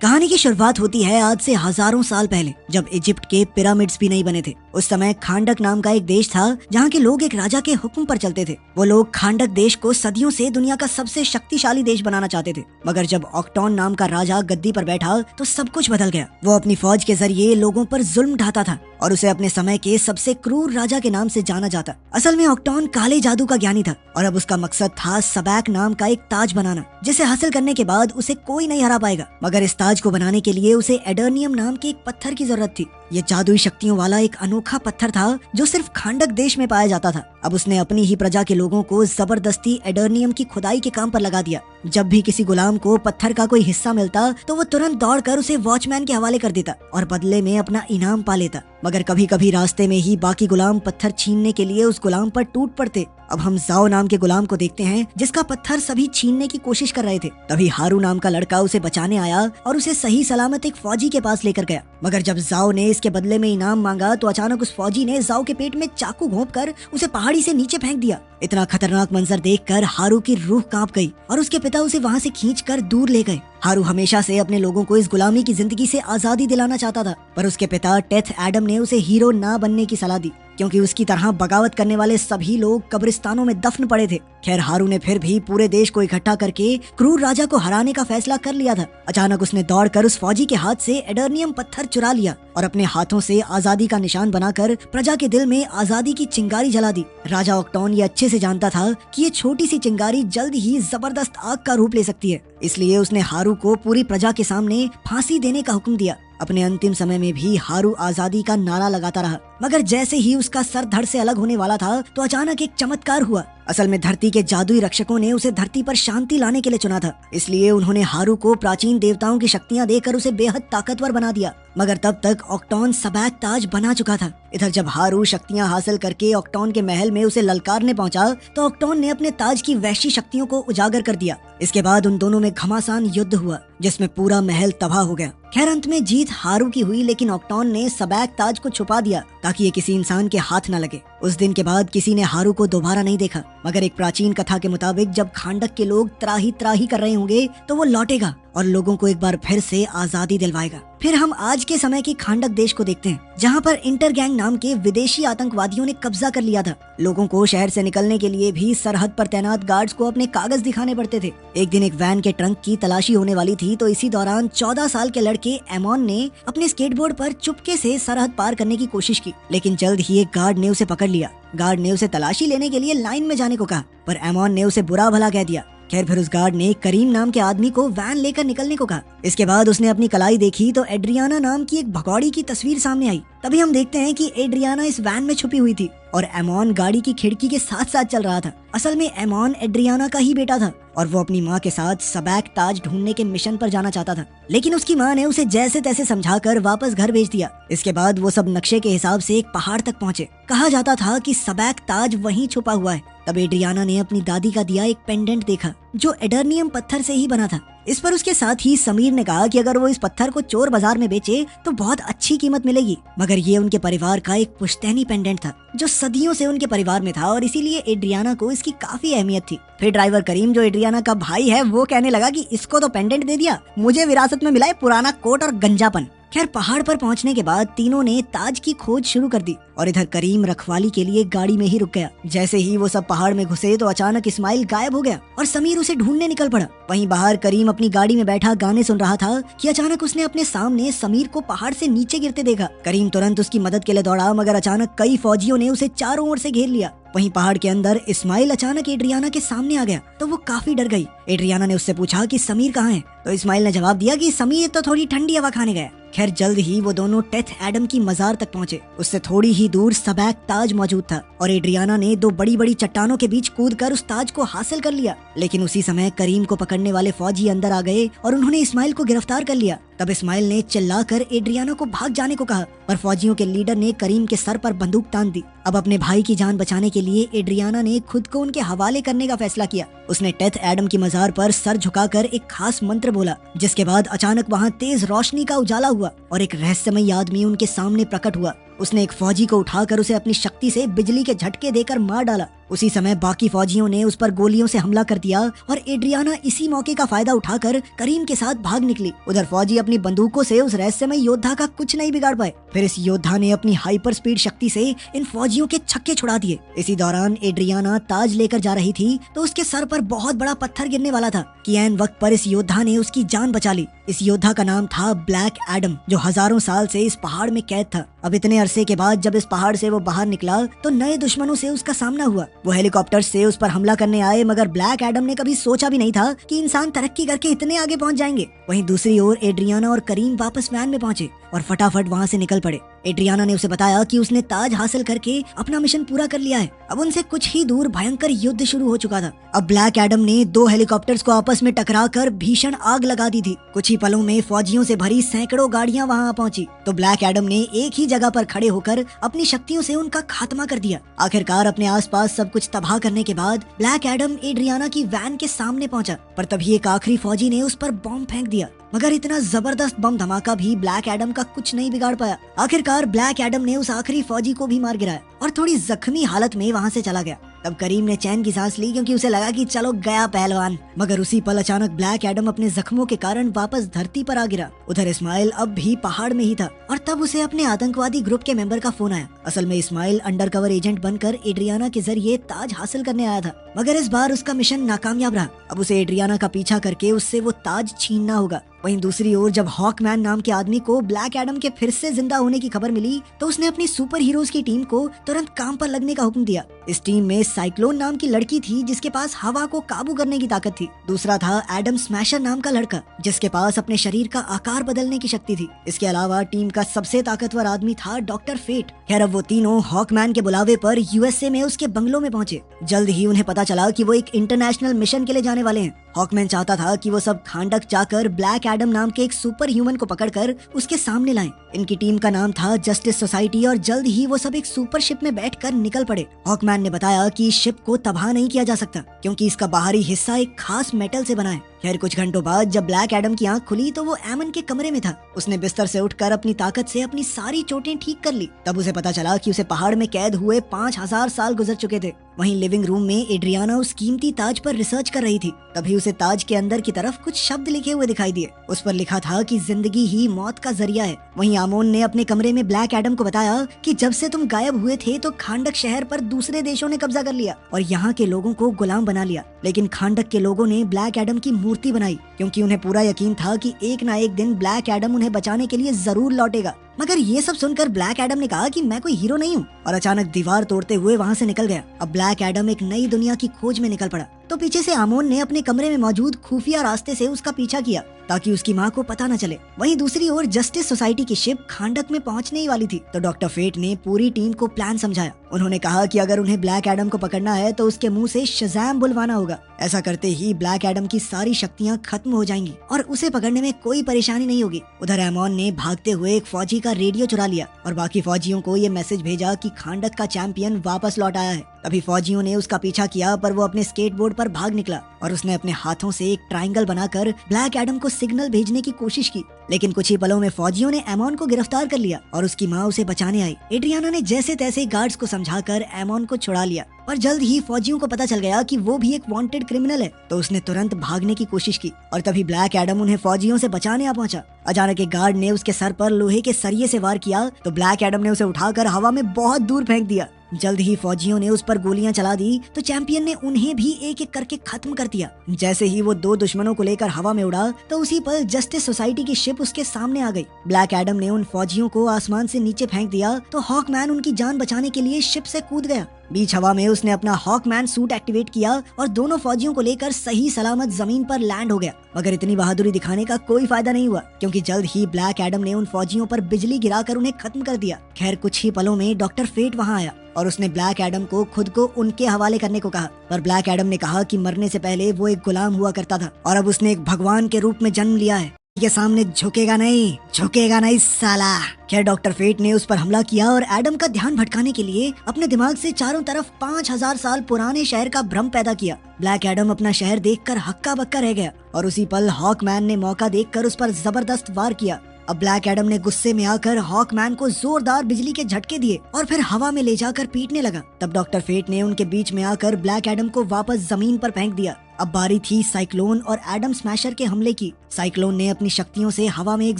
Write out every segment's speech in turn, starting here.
कहानी की शुरुआत होती है आज से हजारों साल पहले, जब इजिप्ट के पिरामिड्स भी नहीं बने थे। उस समय खांडक नाम का एक देश था जहाँ के लोग एक राजा के हुक्म पर चलते थे। वो लोग खांडक देश को सदियों से दुनिया का सबसे शक्तिशाली देश बनाना चाहते थे। मगर जब ऑक्टोन नाम का राजा गद्दी पर बैठा तो सब कुछ बदल गया। वो अपनी फौज के जरिए लोगों पर जुल्म ढाता था और उसे अपने समय के सबसे क्रूर राजा के नाम से जाना जाता। असल में ऑक्टोन काले जादू का ज्ञानी था और अब उसका मकसद था सबैक नाम का एक ताज बनाना, जिसे हासिल करने के बाद उसे कोई नहीं हरा पाएगा। मगर इस ताज को बनाने के लिए उसे एडर्नियम नाम के एक पत्थर की जरूरत थी। ये जादुई शक्तियों वाला एक अनोखा पत्थर था जो सिर्फ खांडक देश में पाया जाता था। अब उसने अपनी ही प्रजा के लोगों को जबरदस्ती एडर्नियम की खुदाई के काम पर लगा दिया। जब भी किसी गुलाम को पत्थर का कोई हिस्सा मिलता तो वो तुरंत दौड़कर उसे वॉचमैन के हवाले कर देता और बदले में अपना इनाम पा लेता। मगर कभी कभी रास्ते में ही बाकी गुलाम पत्थर छीनने के लिए उस गुलाम पर टूट पड़ते। अब हम जाओ नाम के गुलाम को देखते हैं जिसका पत्थर सभी छीनने की कोशिश कर रहे थे। तभी हारू नाम का लड़का उसे बचाने आया और उसे सही सलामत एक फौजी के पास लेकर गया। मगर जब जाओ ने इसके बदले में इनाम मांगा तो अचानक उस फौजी ने जाओ के पेट में चाकू घोंपकर उसे पहाड़ी से नीचे फेंक दिया। इतना खतरनाक मंजर देखकर हारू की रूह कांप गई और उसके पिता उसे वहाँ से खींचकर दूर ले गए। हारू हमेशा से अपने लोगों को इस गुलामी की जिंदगी से आजादी दिलाना चाहता था, पर उसके पिता टेथ एडम ने उसे हीरो ना बनने की सलाह दी, क्योंकि उसकी तरह बगावत करने वाले सभी लोग कब्रिस्तानों में दफन पड़े थे। खैर, हारू ने फिर भी पूरे देश को इकट्ठा करके क्रूर राजा को हराने का फैसला कर लिया था। अचानक उसने दौड़कर उस फौजी के हाथ से एडर्नियम पत्थर चुरा लिया और अपने हाथों से आजादी का निशान बनाकर प्रजा के दिल में आजादी की चिंगारी जला दी। राजा ऑक्टोन ये अच्छे से जानता था कि ये छोटी सी चिंगारी जल्द ही जबरदस्त आग का रूप ले सकती है, इसलिए उसने हारू को पूरी प्रजा के सामने फांसी देने का हुक्म दिया। अपने अंतिम समय में भी हारू आजादी का नारा लगाता रहा। मगर जैसे ही उसका सर धड़ से अलग होने वाला था तो अचानक एक चमत्कार हुआ। असल में धरती के जादुई रक्षकों ने उसे धरती पर शांति लाने के लिए चुना था, इसलिए उन्होंने हारू को प्राचीन देवताओं की शक्तियां देकर उसे बेहद ताकतवर बना दिया। मगर तब तक ऑक्टोन सबैक ताज बना चुका था। इधर जब हारू शक्तियां हासिल करके ऑक्टोन के महल में उसे ललकारने पहुंचा तो ऑक्टोन ने अपने ताज की वैश्य शक्तियों को उजागर कर दिया। इसके बाद उन दोनों में घमासान युद्ध हुआ जिसमें पूरा महल तबाह हो गया। खैर, अंत में जीत हारू की हुई, लेकिन ऑक्टोन ने सबैक ताज को छुपा दिया ताकि ये किसी इंसान के हाथ न लगे। उस दिन के बाद किसी ने हारू को दोबारा नहीं देखा। मगर एक प्राचीन कथा के मुताबिक जब खांडक के लोग त्राही त्राही कर रहे होंगे तो वो लौटेगा और लोगों को एक बार फिर से आजादी दिलवाएगा। फिर हम आज के समय की खांडक देश को देखते हैं, जहाँ पर इंटरगैंग नाम के विदेशी आतंकवादियों ने कब्जा कर लिया था। लोगों को शहर से निकलने के लिए भी सरहद पर तैनात गार्ड्स को अपने कागज दिखाने पड़ते थे। एक दिन एक वैन के ट्रंक की तलाशी होने वाली थी तो इसी दौरान 14 साल के लड़के एमोन ने अपने स्केटबोर्ड पर चुपके से सरहद पार करने की कोशिश की, लेकिन जल्द ही एक गार्ड ने उसे पकड़ लिया। गार्ड ने उसे तलाशी लेने के लिए लाइन में जाने को कहा, पर एमोन ने उसे बुरा भला कह दिया। खैर, फिर उस गार्ड ने करीम नाम के आदमी को वैन लेकर निकलने को कहा। इसके बाद उसने अपनी कलाई देखी तो एड्रियाना नाम की एक भगौड़ी की तस्वीर सामने आई। तभी हम देखते हैं कि एड्रियाना इस वैन में छुपी हुई थी और एमोन गाड़ी की खिड़की के साथ साथ चल रहा था। असल में एमोन एड्रियाना का ही बेटा था और वो अपनी माँ के साथ सबैक ताज ढूंढने के मिशन पर जाना चाहता था, लेकिन उसकी माँ ने उसे जैसे तैसे समझाकर वापस घर भेज दिया। इसके बाद वो सब नक्शे के हिसाब से एक पहाड़ तक पहुँचे। कहा जाता था कि सबैक ताज वहीं छुपा हुआ है। तब एड्रियाना ने अपनी दादी का दिया एक पेंडेंट देखा जो एडर्नियम पत्थर से ही बना था। इस पर उसके साथ ही समीर ने कहा कि अगर वो इस पत्थर को चोर बाजार में बेचे तो बहुत अच्छी कीमत मिलेगी। मगर ये उनके परिवार का एक पुश्तैनी पेंडेंट था जो सदियों से उनके परिवार में था और इसीलिए एड्रियाना को इसकी काफी अहमियत थी। फिर ड्राइवर करीम, जो एड्रियाना का भाई है, वो कहने लगा कि इसको तो पेंडेंट दे दिया, मुझे विरासत में मिला है पुराना कोट और गंजापन। खैर, पहाड़ पर पहुंचने के बाद तीनों ने ताज की खोज शुरू कर दी और इधर करीम रखवाली के लिए गाड़ी में ही रुक गया। जैसे ही वो सब पहाड़ में घुसे तो अचानक इस्माइल गायब हो गया और समीर उसे ढूंढने निकल पड़ा। वहीं बाहर करीम अपनी गाड़ी में बैठा गाने सुन रहा था कि अचानक उसने अपने सामने समीर को पहाड़ से नीचे गिरते देखा। करीम तुरंत उसकी मदद के लिए दौड़ा, मगर अचानक कई फौजियों ने उसे चारों ओर से घेर लिया। वहीं पहाड़ के अंदर इस्माइल अचानक एड्रियाना के सामने आ गया तो वो काफी डर गई। एड्रियाना ने उससे पूछा कि समीर कहाँ है, तो इस्माइल ने जवाब दिया कि समीर तो थोड़ी ठंडी हवा खाने गया। खैर, जल्द ही वो दोनों टेथ एडम की मजार तक पहुंचे। उससे थोड़ी ही दूर सबैक ताज मौजूद था और एड्रियाना ने दो बड़ी बड़ी चट्टानों के बीच कूदकर उस ताज को हासिल कर लिया। लेकिन उसी समय करीम को पकड़ने वाले फौजी अंदर आ गए और उन्होंने इस्माइल को गिरफ्तार कर लिया। तब इस्माइल ने चिल्लाकर एड्रियाना को भाग जाने को कहा, पर फौजियों के लीडर ने करीम के सर पर बंदूक तान दी। अब अपने भाई की जान बचाने के लिए एड्रियाना ने खुद को उनके हवाले करने का फैसला किया। उसने टेथ एडम की मजार पर सर झुकाकर एक खास मंत्र बोला, जिसके बाद अचानक वहाँ तेज रोशनी का उजाला हुआ और एक रहस्यमयी आदमी उनके सामने प्रकट हुआ। उसने एक फौजी को उठाकर उसे अपनी शक्ति से बिजली के झटके देकर मार डाला। उसी समय बाकी फौजियों ने उस पर गोलियों से हमला कर दिया और एड्रियाना इसी मौके का फायदा उठाकर करीम के साथ भाग निकली। उधर फौजी अपनी बंदूकों से उस रहस्यमय योद्धा का कुछ नहीं बिगाड़ पाए। फिर इस योद्धा ने अपनी हाइपर स्पीड शक्ति से इन फौजियों के छक्के छुड़ा दिए। इसी दौरान एड्रियाना ताज लेकर जा रही थी तो उसके सर पर बहुत बड़ा पत्थर गिरने वाला था कि ऐन वक्त पर इस योद्धा ने उसकी जान बचा ली। इस योद्धा का नाम था ब्लैक एडम, जो हजारों साल से इस पहाड़ में कैद था। अब इतने अरसे के बाद जब इस पहाड़ से वो बाहर निकला तो नए दुश्मनों से उसका सामना हुआ। वो हेलीकॉप्टर से उस पर हमला करने आए, मगर ब्लैक एडम ने कभी सोचा भी नहीं था कि इंसान तरक्की करके इतने आगे पहुंच जाएंगे। वहीं दूसरी ओर एड्रियाना और करीम वापस वैन में पहुंचे और फटाफट वहां से निकल पड़े। एड्रियाना ने उसे बताया कि उसने ताज हासिल करके अपना मिशन पूरा कर लिया है। अब उनसे कुछ ही दूर भयंकर युद्ध शुरू हो चुका था। अब ब्लैक एडम ने 2 हेलीकॉप्टर्स को आपस में टकराकर भीषण आग लगा दी थी। कुछ ही पलों में फौजियों से भरी सैकड़ों गाड़ियां वहां पहुंची तो ब्लैक एडम ने एक ही जगह पर खड़े होकर अपनी शक्तियों से उनका खात्मा कर दिया। आखिरकार अपने आसपास सब कुछ तबाह करने के बाद ब्लैक एडम एड्रियाना की वैन के सामने पहुंचा, पर तभी एक आखिरी फौजी ने उस पर बॉम्ब फेंक दिया। मगर इतना जबरदस्त बम धमाका भी ब्लैक एडम का कुछ नहीं बिगाड़ पाया। आखिरकार ब्लैक एडम ने उस आखिरी फौजी को भी मार गिराया और थोड़ी जख्मी हालत में वहां से चला गया। तब करीम ने चैन की सांस ली, क्योंकि उसे लगा कि चलो गया पहलवान। मगर उसी पल अचानक ब्लैक एडम अपने जख्मों के कारण वापस धरती पर आ गिरा। उधर इस्माइल अब भी पहाड़ में ही था और तब उसे अपने आतंकवादी ग्रुप के मेंबर का फोन आया। असल में इस्माइल अंडरकवर एजेंट बनकर एड्रियाना के जरिए ताज हासिल करने आया था, मगर इस बार उसका मिशन नाकामयाब रहा। अब उसे एड्रियाना का पीछा करके उससे वो ताज छीनना होगा। वहीं दूसरी ओर जब हॉकमैन नाम के आदमी को ब्लैक एडम के फिर से जिंदा होने की खबर मिली तो उसने अपनी सुपर हीरोज की टीम को तुरंत काम पर लगने का हुक्म दिया। इस टीम में साइक्लोन नाम की लड़की थी जिसके पास हवा को काबू करने की ताकत थी। दूसरा था एडम स्मैशर नाम का लड़का जिसके पास अपने शरीर का आकार बदलने की शक्ति थी। इसके अलावा टीम का सबसे ताकतवर आदमी था डॉक्टर फेट। खैर अब वो तीनों हॉकमैन के बुलावे पर यूएसए में उसके बंगलों में पहुंचे। जल्द ही उन्हें पता चला कि वो एक इंटरनेशनल मिशन के लिए जाने वाले हैं। हॉकमैन चाहता था कि वो सब खांडक जाकर ब्लैक एडम नाम के एक सुपर ह्यूमन को पकड़कर उसके सामने लाएं। इनकी टीम का नाम था जस्टिस सोसाइटी और जल्द ही वो सब एक सुपर शिप में बैठकर निकल पड़े। हॉकमैन ने बताया कि इस शिप को तबाह नहीं किया जा सकता क्योंकि इसका बाहरी हिस्सा एक खास मेटल से बना है। खैर कुछ घंटों बाद जब ब्लैक एडम की आंख खुली तो वो एमन के कमरे में था। उसने बिस्तर से उठकर अपनी ताकत से अपनी सारी चोटें ठीक कर ली। तब उसे पता चला कि उसे पहाड़ में कैद हुए 5000 साल गुजर चुके थे। वहीं लिविंग रूम में एड्रियाना उस कीमती ताज पर रिसर्च कर रही थी। तभी उसे ताज के अंदर की तरफ कुछ शब्द लिखे हुए दिखाई दिए। उस पर लिखा था कि जिंदगी ही मौत का जरिया है। वहीं आमोन ने अपने कमरे में ब्लैक एडम को बताया कि जब से तुम गायब हुए थे तो खांडक शहर पर दूसरे देशों ने कब्जा कर लिया और यहाँ के लोगों को गुलाम बना लिया, लेकिन खांडक के लोगों ने ब्लैक एडम की मूर्ति बनाई क्योंकि उन्हें पूरा यकीन था कि एक ना एक दिन ब्लैक एडम उन्हें बचाने के लिए जरूर लौटेगा। मगर ये सब सुनकर ब्लैक एडम ने कहा कि मैं कोई हीरो नहीं हूँ और अचानक दीवार तोड़ते हुए वहाँ से निकल गया। अब ब्लैक एडम एक नई दुनिया की खोज में निकल पड़ा तो पीछे से आमोन ने अपने कमरे में मौजूद खुफिया रास्ते से उसका पीछा किया ताकि उसकी माँ को पता न चले। वहीं दूसरी ओर जस्टिस सोसाइटी की शिप खांडक में पहुंचने ही वाली थी तो डॉक्टर फेट ने पूरी टीम को प्लान समझाया। उन्होंने कहा कि अगर उन्हें ब्लैक एडम को पकड़ना है तो उसके मुंह से शज़ैम बुलवाना होगा। ऐसा करते ही ब्लैक एडम की सारी शक्तियाँ खत्म हो जाएंगी और उसे पकड़ने में कोई परेशानी नहीं होगी। उधर एमोन ने भागते हुए एक फौजी का रेडियो चुरा लिया और बाकी फौजियों को ये मैसेज भेजा कि खांडक का चैंपियन वापस लौट आया है। तभी फौजियों ने उसका पीछा किया पर वो अपने स्केटबोर्ड पर भाग निकला और उसने अपने हाथों से एक ट्रायंगल बनाकर ब्लैक एडम को सिग्नल भेजने की कोशिश की, लेकिन कुछ ही पलों में फौजियों ने एमोन को गिरफ्तार कर लिया और उसकी माँ उसे बचाने आई। एड्रियाना ने जैसे तैसे गार्ड्स को समझाकर एमोन को छुड़ा लिया पर जल्द ही फौजियों को पता चल गया कि वो भी एक वांटेड क्रिमिनल है तो उसने तुरंत भागने की कोशिश की और तभी ब्लैक एडम उन्हें फौजियों से बचाने आ पहुंचा। अचानक एक गार्ड ने उसके सर पर लोहे के सरिये से वार किया तो ब्लैक एडम ने उसे उठाकर हवा में बहुत दूर फेंक दिया। जल्द ही फौजियों ने उस पर गोलियां चला दी तो चैंपियन ने उन्हें भी एक एक करके खत्म कर दिया। जैसे ही वो 2 दुश्मनों को लेकर हवा में उड़ा तो उसी पल जस्टिस सोसाइटी की शिप उसके सामने आ गई। ब्लैक एडम ने उन फौजियों को आसमान से नीचे फेंक दिया तो हॉकमैन उनकी जान बचाने के लिए शिप से कूद गया। बीच हवा में उसने अपना हॉकमैन सूट एक्टिवेट किया और दोनों फौजियों को लेकर सही सलामत जमीन पर लैंड हो गया। मगर इतनी बहादुरी दिखाने का कोई फायदा नहीं हुआ क्योंकि जल्द ही ब्लैक एडम ने उन फौजियों पर बिजली गिराकर उन्हें खत्म कर दिया। खैर कुछ ही पलों में डॉक्टर फेट वहाँ आया और उसने ब्लैक एडम को खुद को उनके हवाले करने को कहा, पर ब्लैक एडम ने कहा कि मरने से पहले वो एक गुलाम हुआ करता था और अब उसने एक भगवान के रूप में जन्म लिया है, के सामने झुकेगा नहीं साला। खैर डॉक्टर फेट ने उस पर हमला किया और एडम का ध्यान भटकाने के लिए अपने दिमाग से चारों तरफ 5000 साल पुराने शहर का भ्रम पैदा किया। ब्लैक एडम अपना शहर देखकर हक्का बक्का रह गया और उसी पल हॉकमैन ने मौका देखकर उस पर जबरदस्त वार किया। अब ब्लैक एडम ने गुस्से में आकर हॉकमैन को जोरदार बिजली के झटके दिए और फिर हवा में ले जाकर पीटने लगा। तब डॉक्टर फेट ने उनके बीच में आकर ब्लैक एडम को वापस जमीन पर फेंक दिया। अब बारी थी साइक्लोन और एडम स्मैशर के हमले की। साइक्लोन ने अपनी शक्तियों से हवा में एक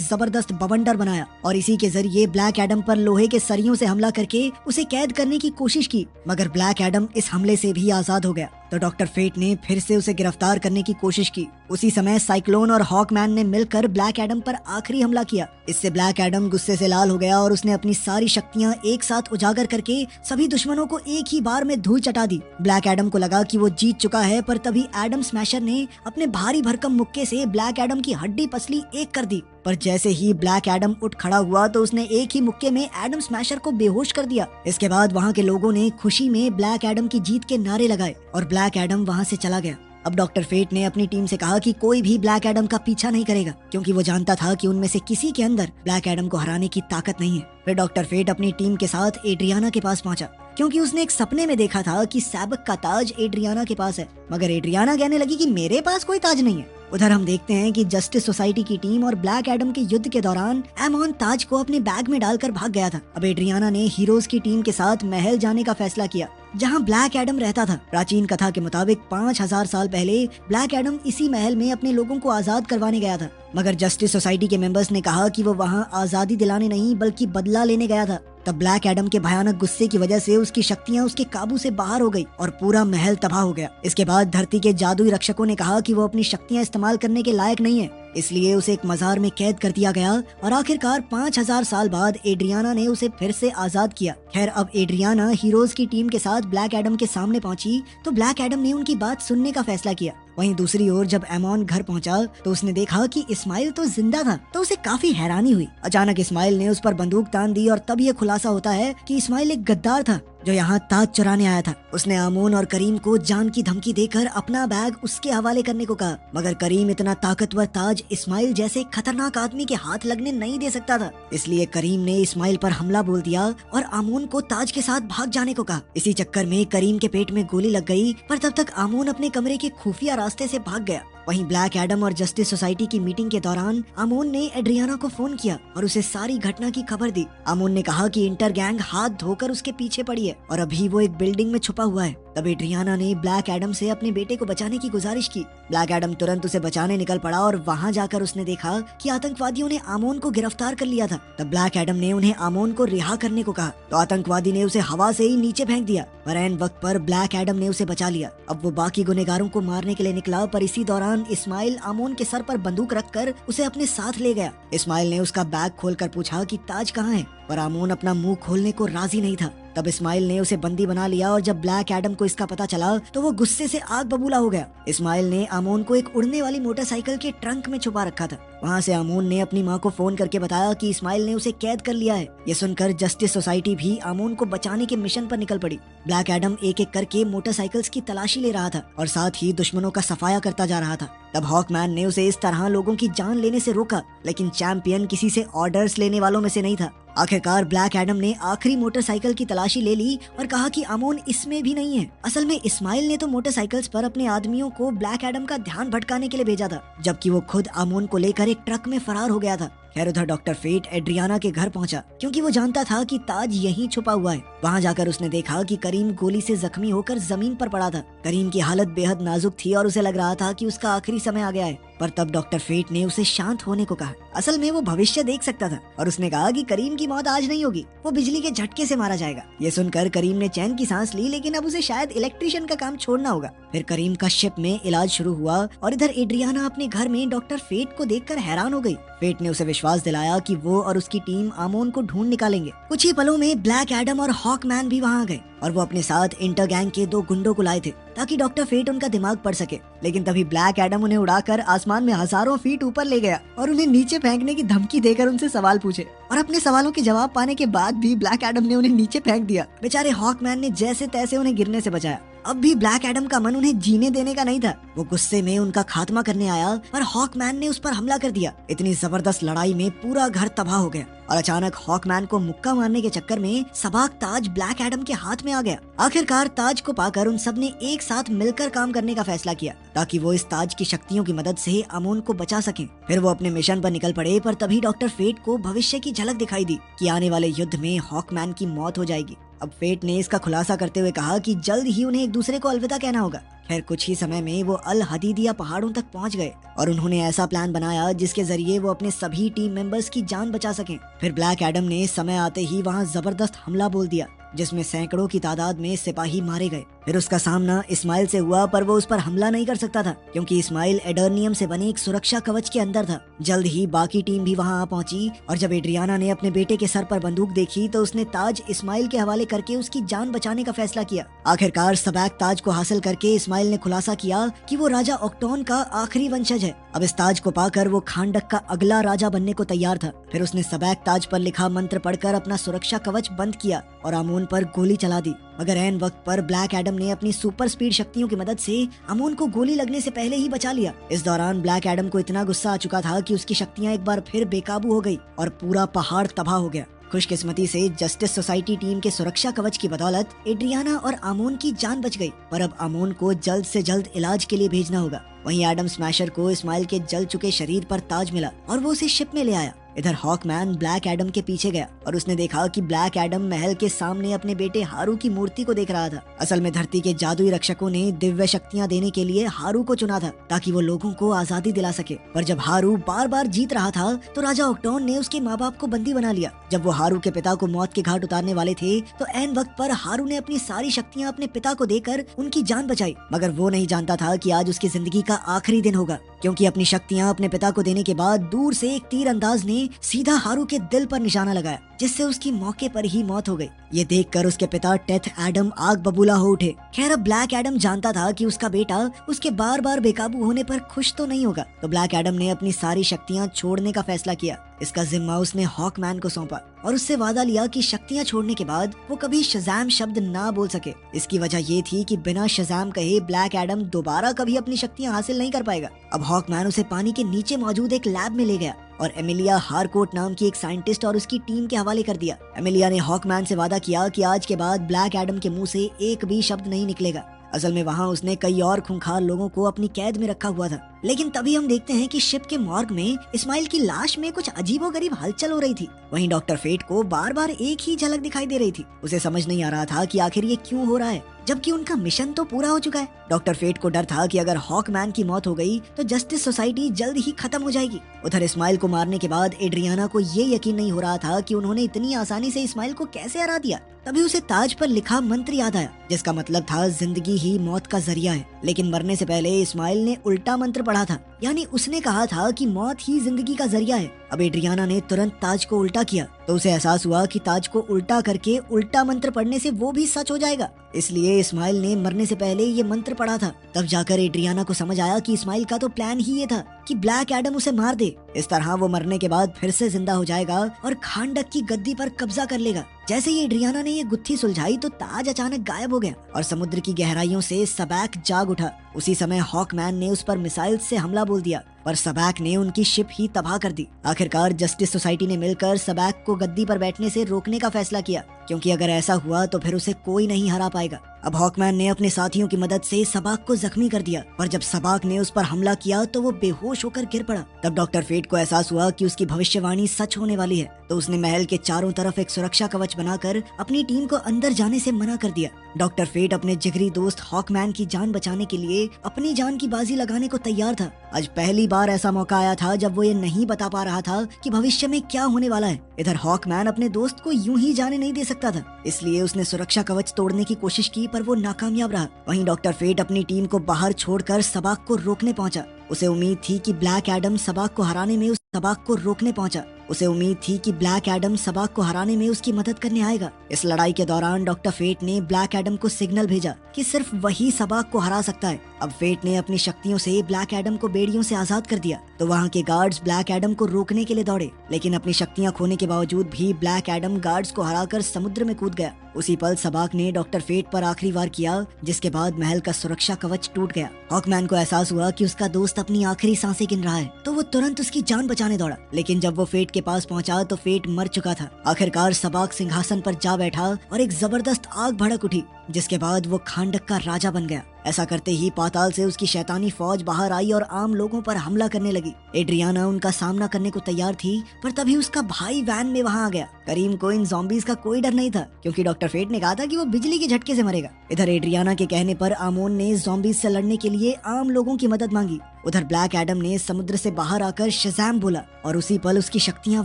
जबरदस्त बवंडर बनाया और इसी के जरिए ब्लैक एडम पर लोहे के सरियों से हमला करके उसे कैद करने की कोशिश की, मगर ब्लैक एडम इस हमले से भी आजाद हो गया। तो डॉक्टर फेट ने फिर से उसे गिरफ्तार करने की कोशिश की। उसी समय साइक्लोन और हॉकमैन ने मिलकर ब्लैक एडम पर आखिरी हमला किया। इससे ब्लैक एडम गुस्से से लाल हो गया और उसने अपनी सारी शक्तियां एक साथ उजागर करके सभी दुश्मनों को एक ही बार में धूल चटा दी। ब्लैक एडम को लगा कि वो जीत चुका है, पर तभी एडम स्मैशर ने अपने भारी भरकम मुक्के से ब्लैक एडम की हड्डी पसली एक कर दी। पर जैसे ही ब्लैक एडम उठ खड़ा हुआ तो उसने एक ही मुक्के में एडम स्मैशर को बेहोश कर दिया। इसके बाद वहाँ के लोगों ने खुशी में ब्लैक एडम की जीत के नारे लगाए और ब्लैक एडम वहाँ से चला गया। अब डॉक्टर फेट ने अपनी टीम से कहा कि कोई भी ब्लैक एडम का पीछा नहीं करेगा, क्योंकि वो जानता था कि उनमें से किसी के अंदर ब्लैक एडम को हराने की ताकत नहीं है। फिर डॉक्टर फेट अपनी टीम के साथ एड्रियाना के पास पहुंचा, क्योंकि उसने एक सपने में देखा था कि सैबक का ताज एड्रियाना के पास है, मगर एड्रियाना कहने लगी कि मेरे पास कोई ताज नहीं है। उधर हम देखते हैं कि जस्टिस सोसाइटी की टीम और ब्लैक एडम के युद्ध के दौरान एमॉन ताज को अपने बैग में डालकर भाग गया था। अब एड्रियाना ने हीरोज की टीम के साथ महल जाने का फैसला किया, जहां ब्लैक एडम रहता था। प्राचीन कथा के मुताबिक 5000 साल पहले ब्लैक एडम इसी महल में अपने लोगों को आजाद करवाने गया था, मगर जस्टिस सोसाइटी के मेंबर्स ने कहा कि वो वहां आजादी दिलाने नहीं बल्कि बदला लेने गया था। तब ब्लैक एडम के भयानक गुस्से की वजह से उसकी शक्तियां उसके काबू से बाहर हो गई और पूरा महल तबाह हो गया। इसके बाद धरती के जादुई रक्षकों ने कहा कि वो अपनी शक्तियां इस्तेमाल करने के लायक नहीं है, इसलिए उसे एक मजार में कैद कर दिया गया और आखिरकार 5000 साल बाद एड्रियाना ने उसे फिर से आजाद किया। खैर, अब एड्रियाना हीरोज की टीम के साथ ब्लैक एडम के सामने पहुंची तो ब्लैक एडम ने उनकी बात सुनने का फैसला किया। वहीं दूसरी ओर जब एमॉन घर पहुंचा तो उसने देखा कि इस्माइल तो जिंदा था, तो उसे काफी हैरानी हुई। अचानक इस्माइल ने उस पर बंदूक तान दी और तब ये खुलासा होता है कि इस्माइल एक गद्दार था जो यहाँ ताज चुराने आया था। उसने आमोन और करीम को जान की धमकी देकर अपना बैग उसके हवाले करने को कहा, मगर करीम इतना ताकतवर ताज इस्माइल जैसे खतरनाक आदमी के हाथ लगने नहीं दे सकता था। इसलिए करीम ने इस्माइल पर हमला बोल दिया और आमोन को ताज के साथ भाग जाने को कहा। इसी चक्कर में करीम के पेट में गोली लग गई, पर तब तक आमोन अपने कमरे के खुफिया रास्ते से भाग गया। वहीं ब्लैक एडम और जस्टिस सोसाइटी की मीटिंग के दौरान आमोन ने एड्रियाना को फोन किया और उसे सारी घटना की खबर दी। आमोन ने कहा कि इंटर गैंग हाथ धोकर उसके पीछे पड़ी है और अभी वो एक बिल्डिंग में छुपा हुआ है। तब एड्रियाना ने ब्लैक एडम से अपने बेटे को बचाने की गुजारिश की। ब्लैक एडम तुरंत उसे बचाने निकल पड़ा और वहाँ जाकर उसने देखा कि आतंकवादियों ने आमोन को गिरफ्तार कर लिया था। तब ब्लैक एडम ने उन्हें आमोन को रिहा करने को कहा तो आतंकवादी ने उसे हवा से ही नीचे फेंक दिया, पर ऐन वक्त पर ब्लैक एडम ने उसे बचा लिया। अब वो बाकी गुनहगारों को मारने के लिए निकला, पर इसी दौरान इस्माइल आमोन के सर पर बंदूक रखकर उसे अपने साथ ले गया। इस्माइल ने उसका बैग खोलकर पूछा कि ताज कहाँ है, पर आमोन अपना मुंह खोलने को राजी नहीं था। तब इस्माइल ने उसे बंदी बना लिया और जब ब्लैक एडम को इसका पता चला तो वो गुस्से से आग बबूला हो गया। इस्माइल ने आमोन को एक उड़ने वाली मोटरसाइकिल के ट्रंक में छुपा रखा था। वहाँ से आमोन ने अपनी माँ को फोन करके बताया कि इस्माइल ने उसे कैद कर लिया है। ये सुनकर जस्टिस सोसाइटी भी आमोन को बचाने के मिशन पर निकल पड़ी। ब्लैक एडम एक एक करके मोटरसाइकिल्स की तलाशी ले रहा था और साथ ही दुश्मनों का सफाया करता जा रहा था। तब हॉकमैन ने उसे इस तरह लोगों की जान लेने से रोका, लेकिन चैंपियन किसी से ऑर्डर्स लेने वालों में से नहीं था। आखिरकार ब्लैक एडम ने आखिरी मोटरसाइकिल की तलाशी ले ली और कहा कि आमोन इसमें भी नहीं है। असल में इस्माइल ने तो मोटरसाइकिल्स पर अपने आदमियों को ब्लैक एडम का ध्यान भटकाने के लिए भेजा था, जबकि वो खुद आमोन को लेकर एक ट्रक में फरार हो गया था। खैर, उधर डॉक्टर फेट एड्रियाना के घर पहुंचा, क्योंकि वो जानता था कि ताज यहीं छुपा हुआ है। वहां जाकर उसने देखा कि करीम गोली से जख्मी होकर जमीन पर पड़ा था। करीम की हालत बेहद नाजुक थी और उसे लग रहा था कि उसका आखिरी समय आ गया है, पर तब डॉक्टर फेट ने उसे शांत होने को कहा। असल में वो भविष्य देख सकता था और उसने कहा कि करीम की मौत आज नहीं होगी, वो बिजली के झटके से मारा जाएगा। ये सुनकर करीम ने चैन की सांस ली, लेकिन अब उसे शायद इलेक्ट्रिशियन का काम छोड़ना होगा। फिर करीम का शिप में इलाज शुरू हुआ और इधर एड्रियाना अपने घर में डॉक्टर फेट को देखकर हैरान हो गई। फेट ने उसे विश्वास दिलाया कि वो और उसकी टीम आमोन को ढूंढ निकालेंगे। कुछ ही पलों में ब्लैक एडम और हॉकमैन भी वहाँ आ गए और वो अपने साथ इंटर गैंग के 2 गुंडों को लाए थे ताकि डॉक्टर फेट उनका दिमाग पढ़ सके। लेकिन तभी ब्लैक एडम उन्हें उड़ाकर आसमान में हजारों फीट ऊपर ले गया और उन्हें नीचे फेंकने की धमकी देकर उनसे सवाल पूछे, और अपने सवालों के जवाब पाने के बाद भी ब्लैक एडम ने उन्हें नीचे फेंक दिया। बेचारे हॉकमैन ने जैसे तैसे उन्हें गिरने से बचाया। अब भी ब्लैक एडम का मन उन्हें जीने देने का नहीं था। वो गुस्से में उनका खात्मा करने आया और हॉकमैन ने उस पर हमला कर दिया। इतनी जबरदस्त लड़ाई में पूरा घर तबाह हो गया और अचानक हॉकमैन को मुक्का मारने के चक्कर में सबाक ताज ब्लैक एडम के हाथ में आ गया। आखिरकार ताज को पाकर उन सब ने एक साथ मिलकर काम करने का फैसला किया ताकि वो इस ताज की शक्तियों की मदद से अमोन को बचा सकें। फिर वो अपने मिशन पर निकल पड़े, पर तभी डॉक्टर फेट को भविष्य की झलक दिखाई दी कि आने वाले युद्ध में हॉकमैन की मौत हो जाएगी। अब फेट ने इसका खुलासा करते हुए कहा कि जल्द ही उन्हें एक दूसरे को अलविदा कहना होगा। खैर कुछ ही समय में वो अल हदीदिया पहाड़ों तक पहुंच गए और उन्होंने ऐसा प्लान बनाया जिसके जरिए वो अपने सभी टीम मेंबर्स की जान बचा सकें। फिर ब्लैक एडम ने समय आते ही वहां जबरदस्त हमला बोल दिया जिसमें सैकड़ों की तादाद में सिपाही मारे गए। फिर उसका सामना इस्माइल से हुआ, पर वो उस पर हमला नहीं कर सकता था क्योंकि इस्माइल एडर्नियम से बने एक सुरक्षा कवच के अंदर था। जल्द ही बाकी टीम भी वहां आ पहुंची और जब एड्रियाना ने अपने बेटे के सर पर बंदूक देखी तो उसने ताज इस्माइल के हवाले करके उसकी जान बचाने का फैसला किया। आखिरकार सबैक ताज को हासिल करके इस्माइल ने खुलासा किया कि वो राजा ऑक्टोन का आखिरी वंशज है। अब इस ताज को पाकर वो खांडक का अगला राजा बनने को तैयार था। फिर उसने सबैक ताज पर लिखा मंत्र पढ़कर अपना सुरक्षा कवच बंद किया और अमोन पर गोली चला दी। मगर ऐन वक्त पर ब्लैक एडम ने अपनी सुपर स्पीड शक्तियों की मदद से अमोन को गोली लगने से पहले ही बचा लिया। इस दौरान ब्लैक एडम को इतना गुस्सा आ चुका था कि उसकी शक्तियां एक बार फिर बेकाबू हो गई और पूरा पहाड़ तबाह हो गया। खुशकिस्मती से जस्टिस सोसाइटी टीम के सुरक्षा कवच की बदौलत एड्रियाना और अमोन की जान बच गई, पर अब अमोन को जल्द से जल्द इलाज के लिए भेजना होगा। वहीं एडम स्मैशर को इस्माइल के जल चुके शरीर पर ताज मिला और वो उसे शिप में ले आया। इधर हॉकमैन ब्लैक एडम के पीछे गया और उसने देखा कि ब्लैक एडम महल के सामने अपने बेटे हारू की मूर्ति को देख रहा था। असल में धरती के जादुई रक्षकों ने दिव्य शक्तियां देने के लिए हारू को चुना था ताकि वो लोगों को आजादी दिला सके। पर जब हारू बार बार जीत रहा था तो राजा ऑक्टोन ने उसके माँ बाप को बंदी बना लिया। जब वो हारू के पिता को मौत के घाट उतारने वाले थे तो ऐन वक्त पर हारू ने अपनी सारी शक्तियां अपने पिता को देकर उनकी जान बचाई। मगर वो नहीं जानता था कि आज उसकी जिंदगी का आखिरी दिन होगा, क्योंकि अपनी शक्तियां अपने पिता को देने के बाद दूर से एक तीर अंदाज ने सीधा हारू के दिल पर निशाना लगाया, जिससे उसकी मौके पर ही मौत हो गई। ये देखकर उसके पिता टेथ एडम आग बबूला हो उठे। खैर अब ब्लैक एडम जानता था कि उसका बेटा उसके बार बार बेकाबू होने पर खुश तो नहीं होगा, तो ब्लैक एडम ने अपनी सारी शक्तियां छोड़ने का फैसला किया। इसका जिम्मा उसने हॉकमैन को सौंपा और उससे वादा लिया कि शक्तियां छोड़ने के बाद वो कभी शज़ैम शब्द ना बोल सके। इसकी वजह ये थी कि बिना शज़ैम कहे ब्लैक एडम दोबारा कभी अपनी शक्तियां हासिल नहीं कर पाएगा। अब हॉकमैन उसे पानी के नीचे मौजूद एक लैब में ले गया और एमिलिया हारकोट नाम की एक साइंटिस्ट और उसकी टीम के हवाले कर दिया। एमिलिया ने हॉकमैन से वादा किया कि आज के बाद ब्लैक एडम के मुंह से एक भी शब्द नहीं निकलेगा। असल में वहाँ उसने कई और खूंखार लोगों को अपनी कैद में रखा हुआ था। लेकिन तभी हम देखते हैं कि शिप के मॉर्ग में इस्माइल की लाश में कुछ अजीबोगरीब हलचल हो रही थी। वहीं डॉक्टर फेट को बार बार एक ही झलक दिखाई दे रही थी। उसे समझ नहीं आ रहा था कि आखिर ये क्यों हो रहा है, जबकि उनका मिशन तो पूरा हो चुका है। डॉक्टर फेट को डर था कि अगर हॉकमैन की मौत हो गई तो जस्टिस सोसाइटी जल्द ही खत्म हो जाएगी। उधर इस्माइल को मारने के बाद एड्रियाना को ये यकीन नहीं हो रहा था कि उन्होंने इतनी आसानी से इस्माइल को कैसे हरा दिया। तभी उसे ताज पर लिखा मंत्र याद आया, जिसका मतलब था जिंदगी ही मौत का जरिया है। लेकिन मरने से पहले इस्माइल ने उल्टा मंत्र पढ़ा था, यानी उसने कहा था कि मौत ही जिंदगी का जरिया है। अब एड्रियाना ने तुरंत ताज को उल्टा किया तो उसे एहसास हुआ कि ताज को उल्टा करके उल्टा मंत्र पढ़ने से वो भी सच हो जाएगा। इसलिए इस्माइल ने मरने से पहले ये मंत्र पढ़ा था। तब जाकर एड्रियाना को समझ आया कि इस्माइल का तो प्लान ही ये था कि ब्लैक एडम उसे मार दे। इस तरह वो मरने के बाद फिर से जिंदा हो जाएगा और खांडक की गद्दी पर कब्जा कर लेगा। जैसे ही एड्रियाना ने ये गुत्थी सुलझाई तो ताज अचानक गायब हो गया और समुद्र की गहराइयों से सबैक जाग उठा। उसी समय हॉकमैन ने उस पर मिसाइल से हमला बोल दिया, पर सबैक ने उनकी शिप ही तबाह कर दी। आखिरकार जस्टिस सोसाइटी ने मिलकर सबैक को गद्दी पर बैठने से रोकने का फैसला किया, क्योंकि अगर ऐसा हुआ तो फिर उसे कोई नहीं हरा पाएगा। अब हॉकमैन ने अपने साथियों की मदद से सबाक को जख्मी कर दिया, पर जब सबाक ने उस पर हमला किया तो वो बेहोश होकर गिर पड़ा। तब डॉक्टर फेट को एहसास हुआ कि उसकी भविष्यवाणी सच होने वाली है, तो उसने महल के चारों तरफ एक सुरक्षा कवच बनाकर अपनी टीम को अंदर जाने से मना कर दिया। डॉक्टर फेट अपने जिगरी दोस्त हॉकमैन की जान बचाने के लिए अपनी जान की बाजी लगाने को तैयार था। आज पहली बार ऐसा मौका आया था जब वो ये नहीं बता पा रहा था कि भविष्य में क्या होने वाला है। इधर हॉकमैन अपने दोस्त को यूं ही जाने नहीं दे सकता था, इसलिए उसने सुरक्षा कवच तोड़ने की कोशिश की, पर वो नाकामयाब रहा। वहीं डॉक्टर फेट अपनी टीम को बाहर छोड़कर सबाक को रोकने पहुंचा। उसे उम्मीद थी कि ब्लैक एडम सबाक को हराने में उस सबाक को रोकने पहुंचा, उसे उम्मीद थी कि ब्लैक एडम सबाक को हराने में उसकी मदद करने आएगा। इस लड़ाई के दौरान डॉक्टर फेट ने ब्लैक एडम को सिग्नल भेजा कि सिर्फ वही सबाक को हरा सकता है। अब फेट ने अपनी शक्तियों से ब्लैक एडम को बेड़ियों से आजाद कर दिया तो वहाँ के गार्ड्स ब्लैक एडम को रोकने के लिए दौड़े, लेकिन अपनी शक्तियाँ खोने के बावजूद भी ब्लैक एडम गार्ड्स को हराकर समुद्र में कूद गया। उसी पल सबाक ने डॉक्टर फेट पर आखिरी वार किया, जिसके बाद महल का सुरक्षा कवच टूट गया। हॉकमैन को एहसास हुआ कि उसका दोस्त अपनी आखिरी सांसें गिन रहा है, तो वो तुरंत उसकी जान बचाने दौड़ा, लेकिन जब वो फेट के पास पहुंचा तो फेट मर चुका था। आखिरकार सबाक सिंहासन पर जा बैठा और एक जबरदस्त आग भड़क उठी, जिसके बाद वो खांडक का राजा बन गया। ऐसा करते ही पाताल से उसकी शैतानी फौज बाहर आई और आम लोगों पर हमला करने लगी। एड्रियाना उनका सामना करने को तैयार थी, पर तभी उसका भाई वैन में वहां आ गया। करीम को इन ज़ॉम्बीज़ का कोई डर नहीं था, क्योंकि डॉक्टर फेट ने कहा था कि वो बिजली के झटके से मरेगा। इधर एड्रियाना के कहने पर आमोन ने ज़ॉम्बीज़ से लड़ने के लिए आम लोगों की मदद मांगी। उधर ब्लैक एडम ने समुद्र से बाहर आकर शज़ैम बोला और उसी पल उसकी शक्तियाँ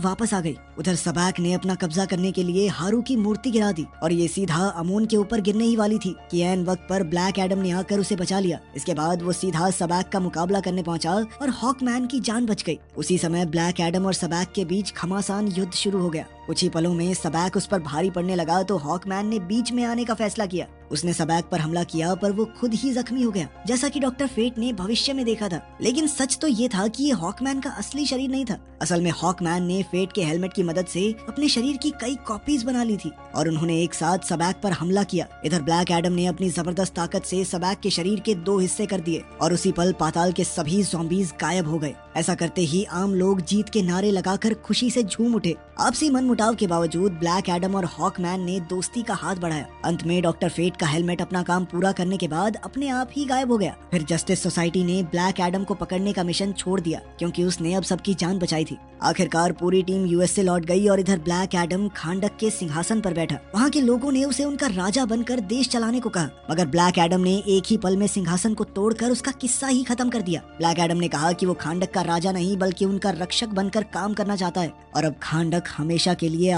वापस आ गई। उधर सबैक ने अपना कब्जा करने के लिए हारू की मूर्ति गिरा दी और ये सीधा अमोन के ऊपर गिरने ही वाली थी कि ऐन वक्त पर ब्लैक एडम ने आकर उसे बचा लिया। इसके बाद वो सीधा सबैक का मुकाबला करने पहुंचा और हॉकमैन की जान बच गई। उसी समय ब्लैक एडम और सबैक के बीच घमासान युद्ध शुरू हो गया। कुछ ही पलों में सबैक उस पर भारी पड़ने लगा तो हॉकमैन ने बीच में आने का फैसला किया। उसने सबैक पर हमला किया, पर वो खुद ही जख्मी हो गया, जैसा कि डॉक्टर फेट ने भविष्य में देखा था। लेकिन सच तो ये था कि ये हॉकमैन का असली शरीर नहीं था। असल में हॉकमैन ने फेट के हेलमेट की मदद से अपने शरीर की कई कॉपीज बना ली थी और उन्होंने एक साथ सबैक पर हमला किया। इधर ब्लैक एडम ने अपनी जबरदस्त ताकत से सबैक के शरीर के 2 हिस्से कर दिए और उसी पल पाताल के सभी ज़ॉम्बीज़ गायब हो गए। ऐसा करते ही आम लोग जीत के नारे लगाकर खुशी से झूम उठे। आपसी मनमुटाव के बावजूद ब्लैक एडम और हॉकमैन ने दोस्ती का हाथ बढ़ाया। अंत में डॉक्टर फेट का हेलमेट अपना काम पूरा करने के बाद अपने आप ही गायब हो गया। फिर जस्टिस सोसाइटी ने ब्लैक एडम को पकड़ने का मिशन छोड़ दिया, क्योंकि उसने अब सबकी जान बचाई थी। आखिरकार पूरी टीम यूएस से लौट गई और इधर ब्लैक एडम खांडक के सिंहासन पर बैठा। वहाँ के लोगों ने उसे उनका राजा बनकर देश चलाने को कहा, मगर ब्लैक एडम ने एक ही पल में सिंहासन को तोड़कर उसका किस्सा ही खत्म कर दिया। ब्लैक एडम ने कहा कि वो खांडक का राजा नहीं बल्कि उनका रक्षक बनकर काम करना चाहता है और अब खांडक हमेशा के लिए